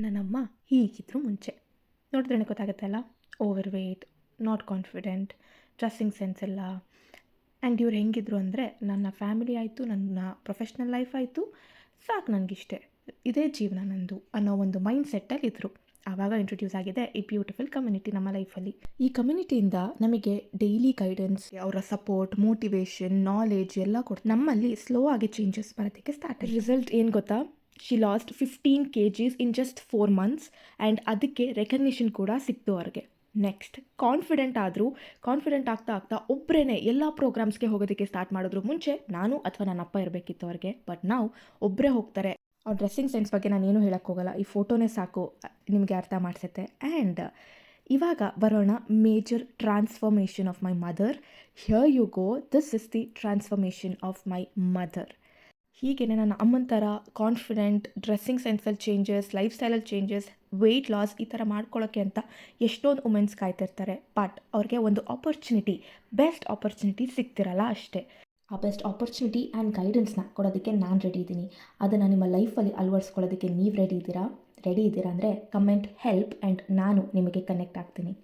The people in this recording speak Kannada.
ನನ್ನಮ್ಮ ಹೀಗಿದ್ರು ಮುಂಚೆ ನೋಡಿದ್ರೆ ಗೊತ್ತಾಗುತ್ತೆ ಅಲ್ಲ, over weight, not confident, dressing sense ಎಲ್ಲ. ಆ್ಯಂಡ್ ಇವ್ರು ಹೆಂಗಿದ್ರು ಅಂದರೆ, ನನ್ನ ಫ್ಯಾಮಿಲಿ ಆಯಿತು, ನನ್ನ ಪ್ರೊಫೆಷ್ನಲ್ ಲೈಫ್ ಆಯಿತು, ಸಾಕು ನನಗಿಷ್ಟೇ, ಇದೇ ಜೀವನ ನಂದು ಅನ್ನೋ ಒಂದು ಮೈಂಡ್ ಸೆಟ್ಟಲ್ಲಿ ಇದ್ದರು. ಆವಾಗ ಇಂಟ್ರೊಡ್ಯೂಸ್ ಆಗಿದೆ ಈ ಬ್ಯೂಟಿಫುಲ್ ಕಮ್ಯುನಿಟಿ ನಮ್ಮ ಲೈಫಲ್ಲಿ. ಈ ಕಮ್ಯುನಿಟಿಯಿಂದ ನಮಗೆ ಡೈಲಿ ಗೈಡೆನ್ಸ್, ಅವರ ಸಪೋರ್ಟ್, ಮೋಟಿವೇಶನ್, ನಾಲೆಜ್ ಎಲ್ಲ ಕೊಡ್ತಾರೆ. ನಮ್ಮಲ್ಲಿ ಸ್ಲೋ ಆಗಿ ಚೇಂಜಸ್ ಬರೋದಕ್ಕೆ ಸ್ಟಾರ್ಟ್ ಆಗಿದೆ. ರಿಸಲ್ಟ್ ಏನು ಗೊತ್ತಾ? She lost 15 kgs in just 4 months. And ಅದಕ್ಕೆ ರೆಕಗ್ನಿಷನ್ ಕೂಡ ಸಿಕ್ತು ಅವ್ರಿಗೆ. ನೆಕ್ಸ್ಟ್ ಕಾನ್ಫಿಡೆಂಟ್ ಆದರೂ, ಕಾನ್ಫಿಡೆಂಟ್ ಆಗ್ತಾ ಆಗ್ತಾ ಒಬ್ಬರೇ ಎಲ್ಲ ಪ್ರೋಗ್ರಾಮ್ಸ್ಗೆ ಹೋಗೋದಕ್ಕೆ ಸ್ಟಾರ್ಟ್ ಮಾಡಿದ್ರು. ಮುಂಚೆ ನಾನು ಅಥವಾ ನನ್ನ ಅಪ್ಪ ಇರಬೇಕಿತ್ತು ಅವ್ರಿಗೆ, ಬಟ್ ನಾವು ಒಬ್ಬರೇ ಹೋಗ್ತಾರೆ. ಅವ್ರ ಡ್ರೆಸ್ಸಿಂಗ್ ಸೆನ್ಸ್ ಬಗ್ಗೆ ನಾನೇನು ಹೇಳೋಕ್ಕೆ ಹೋಗಲ್ಲ, ಈ ಫೋಟೋನೇ ಸಾಕು ನಿಮಗೆ ಅರ್ಥ ಮಾಡಿಸುತ್ತೆ. ಆ್ಯಂಡ್ ಇವಾಗ ಬರೋಣ major transformation of my mother. Here you go, this is the transformation of my mother. ಹೀಗೆ ನನ್ನ ಅಮ್ಮನ ಥರ ಕಾನ್ಫಿಡೆಂಟ್, ಡ್ರೆಸ್ಸಿಂಗ್ ಸೆನ್ಸಲ್ಲಿ ಚೇಂಜಸ್, ಲೈಫ್ ಸ್ಟೈಲಲ್ಲಿ ಚೇಂಜಸ್, ವೆಯ್ಟ್ ಲಾಸ್ ಈ ಥರ ಮಾಡ್ಕೊಳ್ಳೋಕ್ಕೆ ಅಂತ ಎಷ್ಟೊಂದು ವುಮೆನ್ಸ್ ಕಾಯ್ತಿರ್ತಾರೆ. ಬಟ್ ಅವ್ರಿಗೆ ಒಂದು ಆಪರ್ಚುನಿಟಿ, ಬೆಸ್ಟ್ ಆಪರ್ಚುನಿಟಿ ಸಿಗ್ತಿರಲ್ಲ ಅಷ್ಟೇ. ಆ ಬೆಸ್ಟ್ ಆಪರ್ಚುನಿಟಿ ಆ್ಯಂಡ್ ಗೈಡೆನ್ಸ್ನ ಕೊಡೋದಕ್ಕೆ ನಾನು ರೆಡಿ ಇದ್ದೀನಿ. ಅದನ್ನು ನಿಮ್ಮ ಲೈಫಲ್ಲಿ ಅಳವಡಿಸ್ಕೊಳ್ಳೋದಕ್ಕೆ ನೀವು ರೆಡಿ ಇದ್ದೀರಾ ಅಂದರೆ ಕಮೆಂಟ್ ಹೆಲ್ಪ್ ಆ್ಯಂಡ್ ನಾನು ನಿಮಗೆ ಕನೆಕ್ಟ್ ಆಗ್ತೀನಿ.